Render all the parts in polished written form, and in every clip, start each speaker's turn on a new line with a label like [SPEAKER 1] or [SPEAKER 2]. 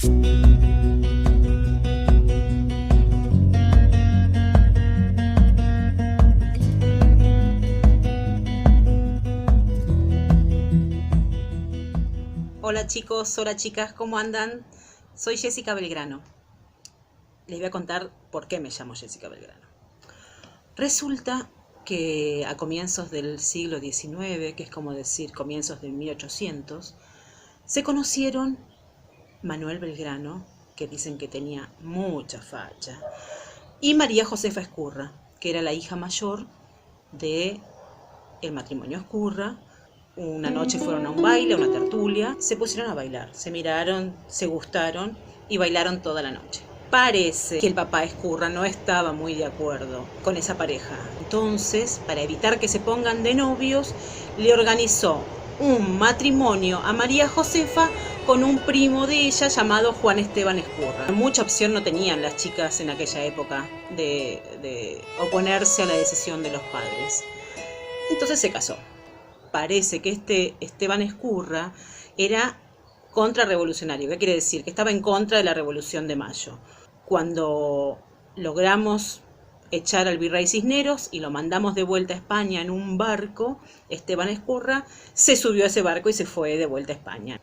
[SPEAKER 1] Hola chicos, hola chicas, ¿cómo andan? Soy Jessica Belgrano. Les voy a contar por qué me llamo Jessica Belgrano. Resulta que a comienzos del siglo XIX, que es como decir comienzos del 1800, se conocieron Manuel Belgrano, que dicen que tenía mucha facha, y María Josefa Ezcurra, que era la hija mayor de el matrimonio Ezcurra. Una noche fueron a un baile, a una tertulia, se pusieron a bailar, se miraron, se gustaron y bailaron toda la noche. Parece que el papá Ezcurra no estaba muy de acuerdo con esa pareja. Entonces, para evitar que se pongan de novios, le organizó un matrimonio a María Josefa con un primo de ella llamado Juan Esteban Ezcurra. Mucha opción no tenían las chicas en aquella época de oponerse a la decisión de los padres. Entonces se casó. Parece que este Esteban Ezcurra era contrarrevolucionario. ¿Qué quiere decir? Que estaba en contra de la Revolución de Mayo. Cuando logramos echar al virrey Cisneros y lo mandamos de vuelta a España en un barco, Esteban Ezcurra se subió a ese barco y se fue de vuelta a España.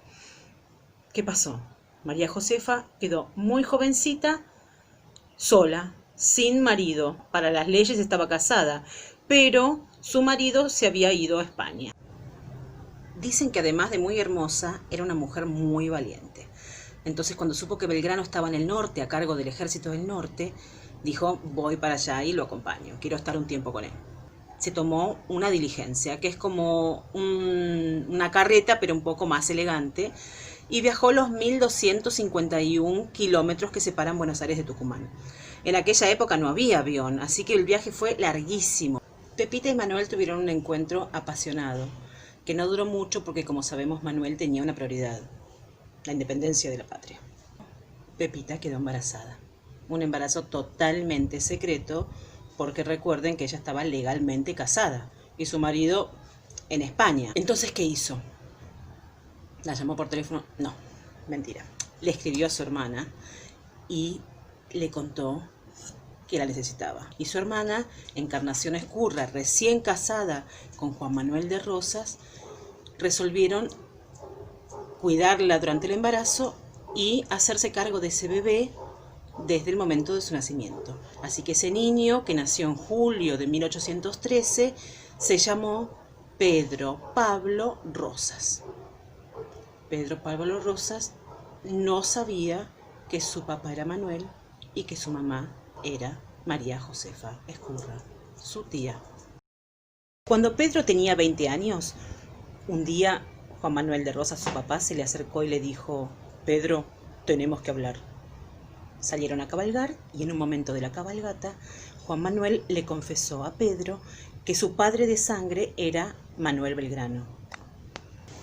[SPEAKER 1] ¿Qué pasó? María Josefa quedó muy jovencita, sola, sin marido. Para las leyes estaba casada, pero su marido se había ido a España. Dicen que además de muy hermosa, era una mujer muy valiente. Entonces cuando supo que Belgrano estaba en el norte, a cargo del ejército del norte, dijo, voy para allá y lo acompaño, quiero estar un tiempo con él. Se tomó una diligencia, que es como una carreta, pero un poco más elegante, y viajó los 1251 kilómetros que separan Buenos Aires de Tucumán. En aquella época no había avión, así que el viaje fue larguísimo. Pepita y Manuel tuvieron un encuentro apasionado, que no duró mucho porque, como sabemos, Manuel tenía una prioridad, la independencia de la patria. Pepita quedó embarazada, un embarazo totalmente secreto, porque recuerden que ella estaba legalmente casada y su marido en España. Entonces, ¿qué hizo? ¿La llamó por teléfono? No, mentira. Le escribió a su hermana y le contó que la necesitaba. Y su hermana, Encarnación Ezcurra, recién casada con Juan Manuel de Rosas, resolvieron cuidarla durante el embarazo y hacerse cargo de ese bebé desde el momento de su nacimiento. Así que ese niño, que nació en julio de 1813, se llamó Pedro Pablo Rosas. Pedro Pablo Rosas no sabía que su papá era Manuel y que su mamá era María Josefa Ezcurra, su tía. Cuando Pedro tenía 20 años, un día Juan Manuel de Rosas, su papá, se le acercó y le dijo, Pedro, tenemos que hablar. Salieron a cabalgar y en un momento de la cabalgata, Juan Manuel le confesó a Pedro que su padre de sangre era Manuel Belgrano.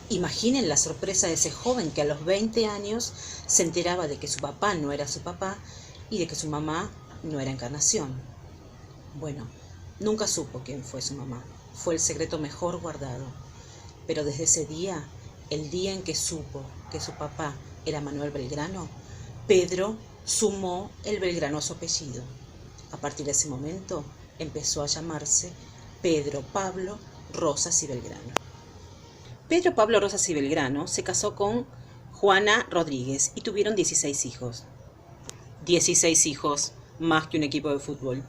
[SPEAKER 1] Imaginen la sorpresa de ese joven que a los 20 años se enteraba de que su papá no era su papá y de que su mamá no era Encarnación. Bueno, nunca supo quién fue su mamá. Fue el secreto mejor guardado. Pero desde ese día, el día en que supo que su papá era Manuel Belgrano, Pedro sumó el Belgrano a su apellido. A partir de ese momento, empezó a llamarse Pedro Pablo Rosas y Belgrano. Pedro Pablo Rosas y Belgrano se casó con Juana Rodríguez y tuvieron 16 hijos. 16 hijos, más que un equipo de fútbol.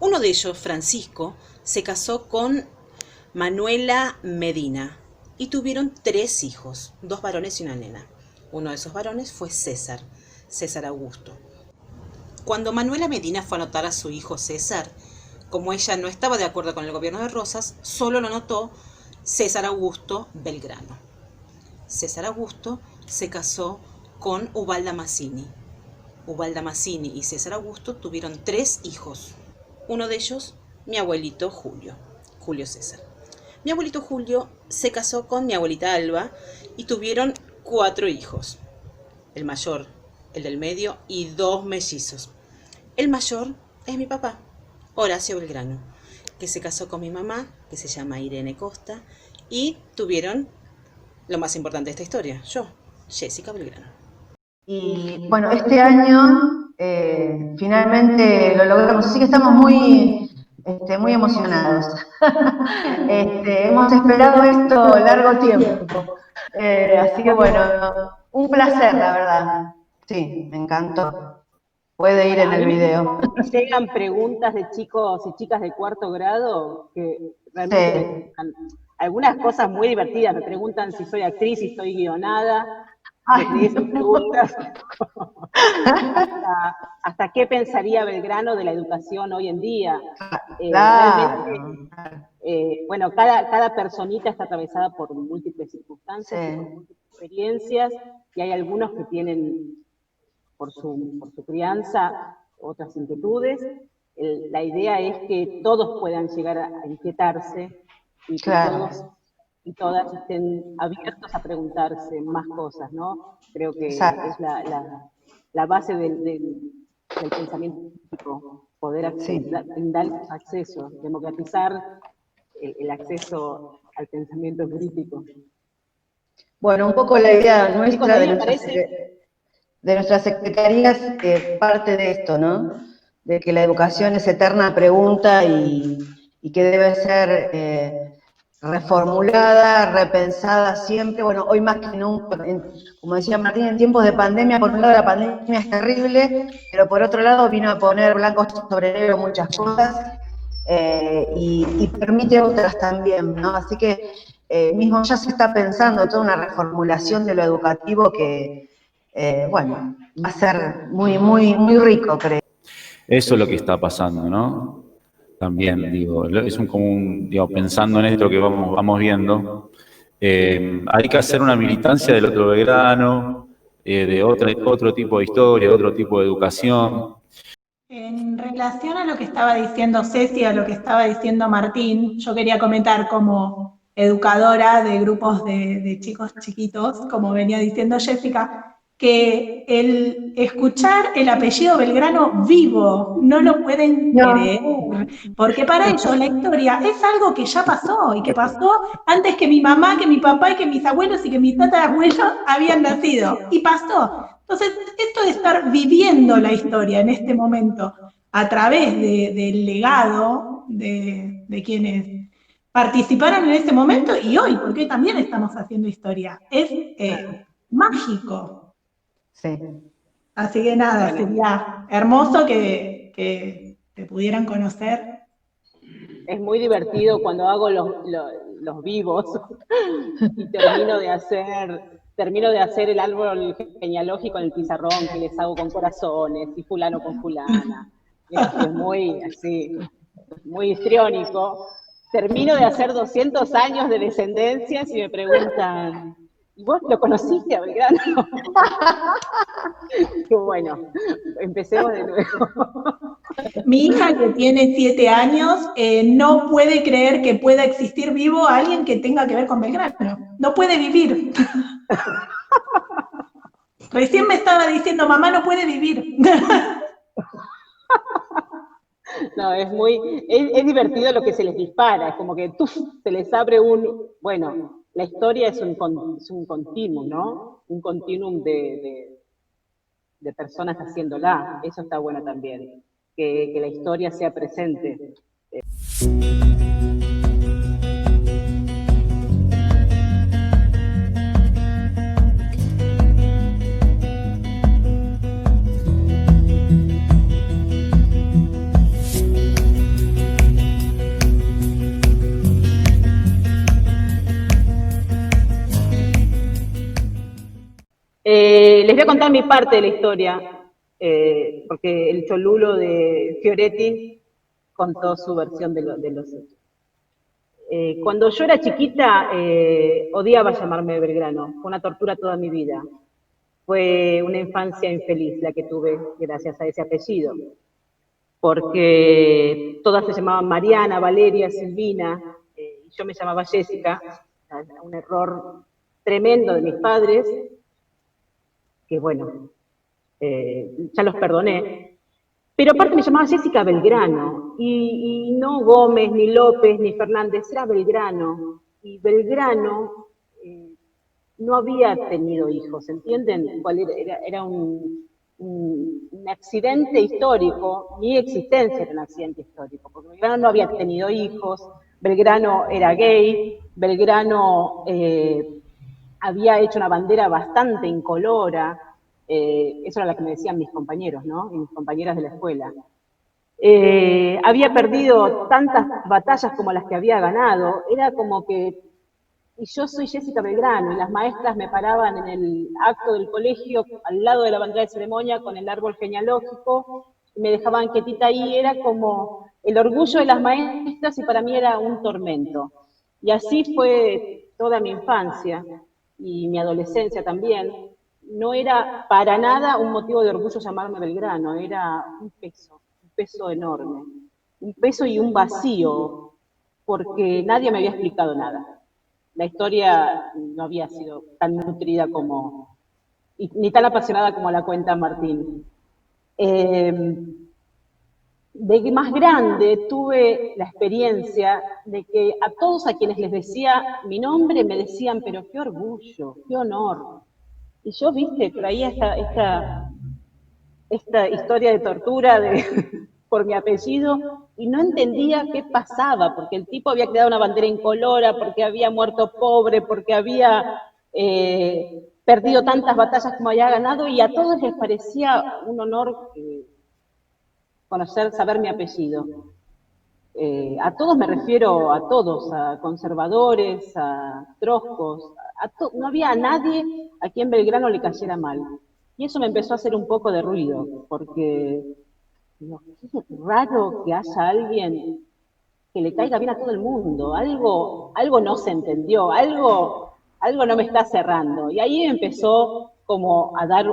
[SPEAKER 1] Uno de ellos, Francisco, se casó con Manuela Medina y tuvieron 3 hijos, 2 varones y una nena. Uno de esos varones fue César Augusto. Cuando Manuela Medina fue a anotar a su hijo César, como ella no estaba de acuerdo con el gobierno de Rosas, solo lo anotó César Augusto Belgrano. César Augusto se casó con Ubalda Mazzini. Ubalda Mazzini y César Augusto tuvieron 3 hijos. Uno de ellos, mi abuelito Julio César. Mi abuelito Julio se casó con mi abuelita Alba y tuvieron 4 hijos. El mayor, el del medio y 2 mellizos. El mayor es mi papá, Horacio Belgrano, que se casó con mi mamá, que se llama Irene Costa, y tuvieron lo más importante de esta historia, yo, Jessica Belgrano.
[SPEAKER 2] Y bueno, este año finalmente lo logramos, así que estamos muy, muy emocionados. Hemos esperado esto largo tiempo, así que bueno, un placer, la verdad. Sí, me encantó. Puede ir en
[SPEAKER 3] A
[SPEAKER 2] el
[SPEAKER 3] mí
[SPEAKER 2] video.
[SPEAKER 3] me llegan preguntas de chicos y chicas de cuarto grado que realmente me
[SPEAKER 2] Sí.
[SPEAKER 3] gustan. Algunas cosas muy divertidas, me preguntan si soy actriz, si estoy guionada,
[SPEAKER 2] Ay,
[SPEAKER 3] desde esas preguntas hasta qué pensaría Belgrano de la educación hoy en día. Realmente,
[SPEAKER 2] claro.
[SPEAKER 3] bueno, cada personita está atravesada por múltiples
[SPEAKER 2] Sí,
[SPEAKER 3] circunstancias y por múltiples experiencias, y hay algunos que tienen por su crianza otras inquietudes. La idea es que todos puedan llegar a inquietarse y que todos
[SPEAKER 2] claro.
[SPEAKER 3] y todas estén abiertos a preguntarse más cosas, ¿no? Creo que es
[SPEAKER 2] Exacto.
[SPEAKER 3] la base del pensamiento crítico, poder
[SPEAKER 2] Sí.
[SPEAKER 3] brindar acceso, democratizar el acceso al pensamiento crítico.
[SPEAKER 2] Bueno, un poco la idea
[SPEAKER 3] Chicos, ¿a
[SPEAKER 2] nuestra
[SPEAKER 3] mí me parece?
[SPEAKER 2] de nuestras secretarías parte de esto, ¿no? De que la educación es eterna pregunta y que debe ser reformulada, repensada siempre. Bueno, hoy más que nunca, como decía Martín, en tiempos de pandemia, por un lado la pandemia es terrible, pero por otro lado vino a poner blanco sobre negro muchas cosas y permite otras también, ¿no? Así que mismo ya se está pensando toda una reformulación de lo educativo que, bueno, va a ser muy, muy, muy rico, creo.
[SPEAKER 4] Eso es lo que está pasando, ¿no? También, digo, es un común, digo, pensando en esto que vamos viendo, hay que hacer una militancia del otro Belgrano, de otro tipo de historia, otro tipo de educación.
[SPEAKER 5] En relación a lo que estaba diciendo Ceci, a lo que estaba diciendo Martín, yo quería comentar como educadora de grupos de chicos chiquitos, como venía diciendo Jessica, que el escuchar el apellido Belgrano vivo no lo pueden creer, porque para ellos la historia es algo que ya pasó y que pasó antes que mi mamá, que mi papá y que mis abuelos y que mis tatarabuelos habían nacido, y pasó. Entonces, esto de estar viviendo la historia en este momento a través del legado de quienes participaron en ese momento y hoy, porque hoy también estamos haciendo historia, es mágico.
[SPEAKER 2] Sí.
[SPEAKER 5] Así que nada, sería hermoso que te pudieran conocer.
[SPEAKER 3] Es muy divertido cuando hago los vivos y termino de hacer el árbol genealógico en el pizarrón, que les hago con corazones y fulano con fulana. Es muy así, muy histriónico. Termino de hacer 200 años de descendencias y me preguntan, ¿y vos lo conociste a Belgrano? Qué bueno, empecemos de nuevo.
[SPEAKER 5] Mi hija, que tiene 7 años, no puede creer que pueda existir vivo alguien que tenga que ver con Belgrano. No puede vivir. Recién me estaba diciendo, mamá no puede vivir.
[SPEAKER 3] No, es divertido lo que se les dispara, es como que se les abre bueno, la historia es un continuum, ¿no? Un continuum de personas haciéndola, eso está bueno también, que la historia sea presente. Les voy a contar mi parte de la historia, porque el cholulo de Fioretti contó su versión de los hechos. Cuando yo era chiquita, odiaba llamarme Belgrano, fue una tortura toda mi vida. Fue una infancia infeliz la que tuve gracias a ese apellido, porque todas se llamaban Mariana, Valeria, Silvina, y yo me llamaba Jessica, un error tremendo de mis padres, que bueno, ya los perdoné, pero aparte me llamaba Jessica Belgrano, y no Gómez, ni López, ni Fernández, era Belgrano, y Belgrano no había tenido hijos, ¿entienden? Era un accidente histórico, mi existencia era un accidente histórico, porque Belgrano no había tenido hijos, Belgrano era gay, Belgrano había hecho una bandera bastante incolora, eso era lo que me decían mis compañeros, ¿no? Y mis compañeras de la escuela. Había perdido tantas batallas como las que había ganado, era como que, y yo soy Jessica Belgrano, y las maestras me paraban en el acto del colegio, al lado de la bandera de ceremonia, con el árbol genealógico, y me dejaban quietita ahí, era como el orgullo de las maestras, y para mí era un tormento. Y así fue toda mi infancia, y mi adolescencia también. No era para nada un motivo de orgullo llamarme Belgrano, era un peso enorme, un peso y un vacío, porque nadie me había explicado nada. La historia no había sido tan nutrida como, ni tan apasionada como la cuenta Martín. De más grande tuve la experiencia de que a todos a quienes les decía mi nombre me decían, pero qué orgullo, qué honor. Y yo, viste, traía esta historia de tortura por mi apellido y no entendía qué pasaba, porque el tipo había creado una bandera incolora, porque había muerto pobre, porque había perdido tantas batallas como había ganado, y a todos les parecía un honor saber mi apellido. A todos me refiero, a todos, a conservadores, a troscos, no había a nadie a quien Belgrano le cayera mal. Y eso me empezó a hacer un poco de ruido, porque digo, qué raro que haya alguien que le caiga bien a todo el mundo, algo no se entendió, algo no me está cerrando. Y ahí empezó como a dar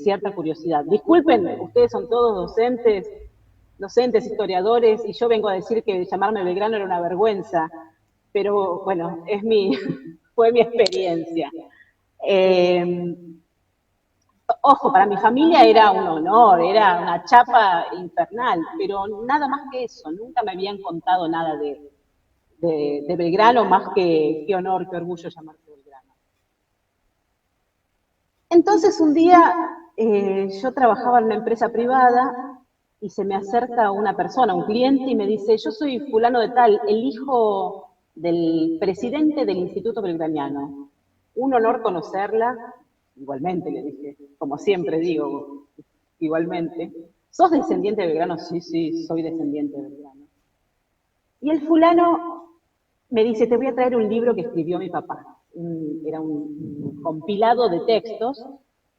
[SPEAKER 3] cierta curiosidad. Disculpen, ustedes son todos docentes, historiadores, y yo vengo a decir que llamarme Belgrano era una vergüenza, pero bueno, fue mi experiencia. Ojo, para mi familia era un honor, era una chapa infernal, pero nada más que eso, nunca me habían contado nada de Belgrano, más que qué honor, qué orgullo llamarse Belgrano. Entonces un día yo trabajaba en una empresa privada y se me acerca una persona, un cliente, y me dice, yo soy fulano de tal, el hijo del presidente del Instituto Belgraniano. Un honor conocerla. Igualmente, le dije, como siempre digo, igualmente. ¿Sos descendiente de Belgrano? Sí, soy descendiente de Belgrano. Y el fulano me dice, te voy a traer un libro que escribió mi papá. Era un compilado de textos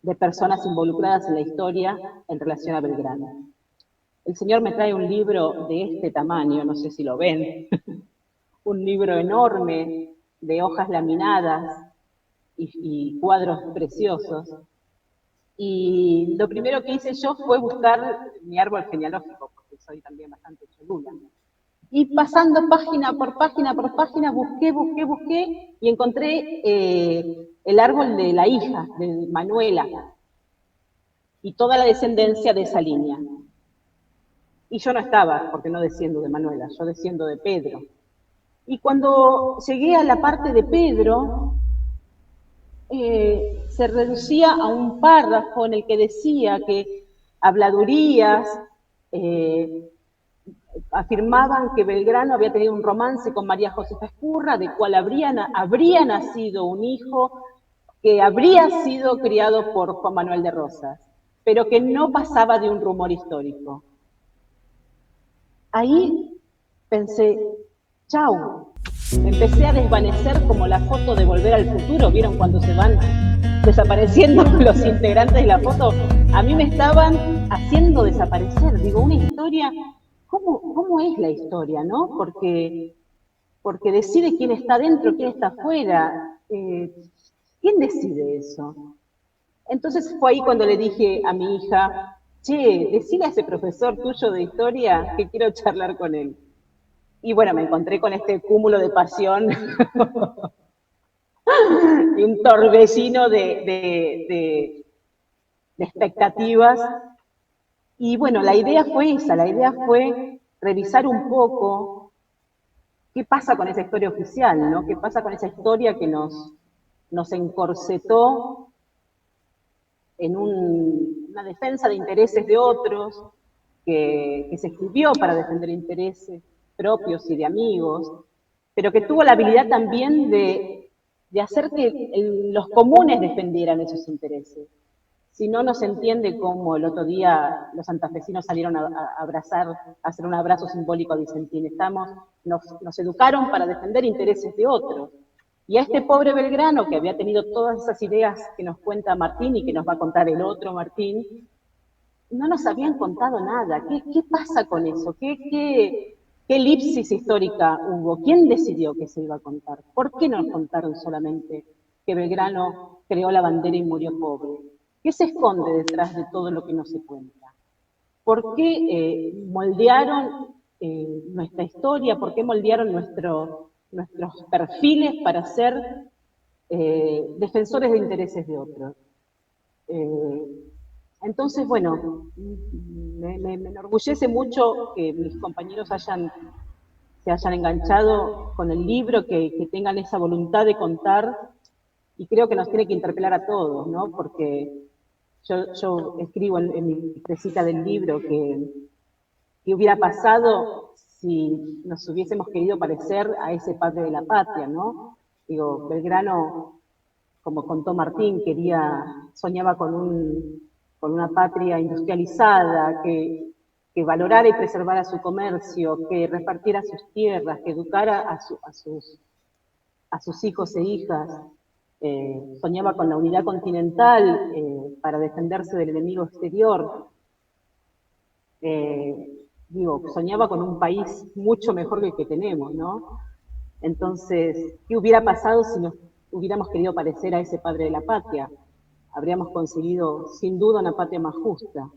[SPEAKER 3] de personas involucradas en la historia en relación a Belgrano. El señor me trae un libro de este tamaño, no sé si lo ven, un libro enorme de hojas laminadas y cuadros preciosos. Y lo primero que hice yo fue buscar mi árbol genealógico, porque soy también bastante cholula. Y pasando página por página por página, busqué, y encontré el árbol de la hija, de Manuela, y toda la descendencia de esa línea. Y yo no estaba, porque no desciendo de Manuela, yo desciendo de Pedro. Y cuando llegué a la parte de Pedro, se reducía a un párrafo en el que decía que habladurías afirmaban que Belgrano había tenido un romance con María Josefa Escurra, de cual habría nacido un hijo que habría sido criado por Juan Manuel de Rosas, pero que no pasaba de un rumor histórico. Ahí pensé, chau, empecé a desvanecer como la foto de Volver al Futuro. ¿Vieron cuando se van desapareciendo los integrantes de la foto? A mí me estaban haciendo desaparecer. Digo, una historia, ¿cómo es la historia, no? Porque decide quién está dentro, quién está afuera. ¿Quién decide eso? Entonces fue ahí cuando le dije a mi hija, che, decile a ese profesor tuyo de historia que quiero charlar con él. Y bueno, me encontré con este cúmulo de pasión y un torbellino de expectativas. Y bueno, la idea fue revisar un poco qué pasa con esa historia oficial, ¿no? ¿Qué pasa con esa historia que nos nos encorsetó en una defensa de intereses de otros, que se escribió para defender intereses propios y de amigos, pero que tuvo la habilidad también de hacer que los comunes defendieran esos intereses. Si no, no se entiende cómo el otro día los santafesinos salieron a abrazar, a hacer un abrazo simbólico a Vicentín. Nos educaron para defender intereses de otros. Y a este pobre Belgrano, que había tenido todas esas ideas que nos cuenta Martín y que nos va a contar el otro Martín, no nos habían contado nada. ¿Qué pasa con eso? ¿Qué elipsis histórica hubo? ¿Quién decidió que se iba a contar? ¿Por qué no nos contaron solamente que Belgrano creó la bandera y murió pobre? ¿Qué se esconde detrás de todo lo que no se cuenta? ¿Por qué moldearon nuestra historia? ¿Por qué moldearon nuestros perfiles para ser defensores de intereses de otros? Entonces, bueno, me enorgullece mucho que mis compañeros se hayan enganchado con el libro, que tengan esa voluntad de contar, y creo que nos tiene que interpelar a todos, ¿no? Porque yo escribo en mi recita del libro que hubiera pasado si nos hubiésemos querido parecer a ese padre de la patria, ¿no? Digo, Belgrano, como contó Martín, soñaba con una patria industrializada, que valorara y preservara su comercio, que repartiera sus tierras, que educara a sus hijos e hijas. Soñaba con la unidad continental para defenderse del enemigo exterior. Soñaba con un país mucho mejor que el que tenemos, ¿no? Entonces, ¿qué hubiera pasado si nos hubiéramos querido parecer a ese padre de la patria? Habríamos conseguido, sin duda, una patria más justa.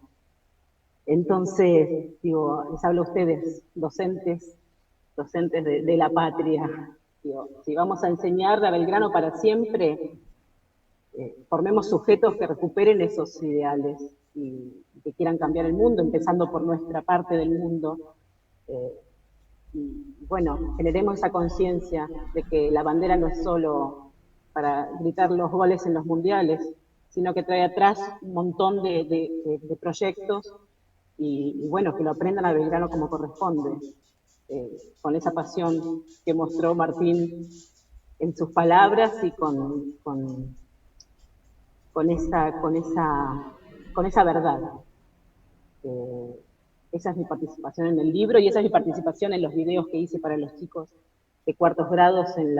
[SPEAKER 3] Entonces, les hablo a ustedes, docentes de la patria. Si vamos a enseñarle a Belgrano para siempre, formemos sujetos que recuperen esos ideales y que quieran cambiar el mundo, empezando por nuestra parte del mundo. Y bueno, generemos esa conciencia de que la bandera no es solo para gritar los goles en los mundiales, sino que trae atrás un montón de proyectos y bueno, que lo aprendan a Belgrano como corresponde, con esa pasión que mostró Martín en sus palabras y con esa verdad. Esa es mi participación en el libro y esa es mi participación en los videos que hice para los chicos de cuartos grados en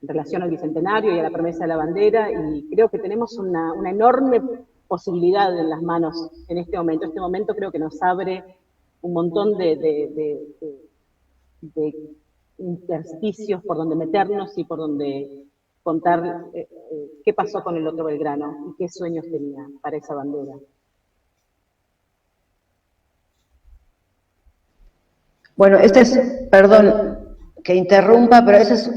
[SPEAKER 3] relación al Bicentenario y a la promesa de la bandera, y creo que tenemos una enorme posibilidad en las manos en este momento. Este momento creo que nos abre un montón de intersticios por donde meternos y por donde contar qué pasó con el otro Belgrano y qué sueños tenía para esa bandera.
[SPEAKER 2] Bueno, perdón que interrumpa, pero ese es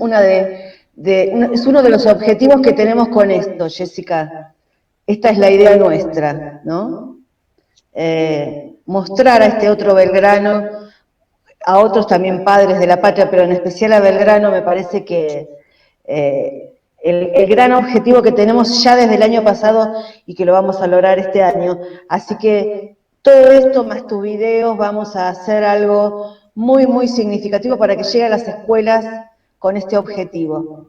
[SPEAKER 2] es uno de los objetivos que tenemos con esto, Jessica. Esta es la idea nuestra, ¿no? Mostrar a este otro Belgrano, a otros también padres de la patria, pero en especial a Belgrano, me parece que el gran objetivo que tenemos ya desde el año pasado y que lo vamos a lograr este año. Así que todo esto más tus videos, vamos a hacer algo muy, muy significativo para que llegue a las escuelas con este objetivo.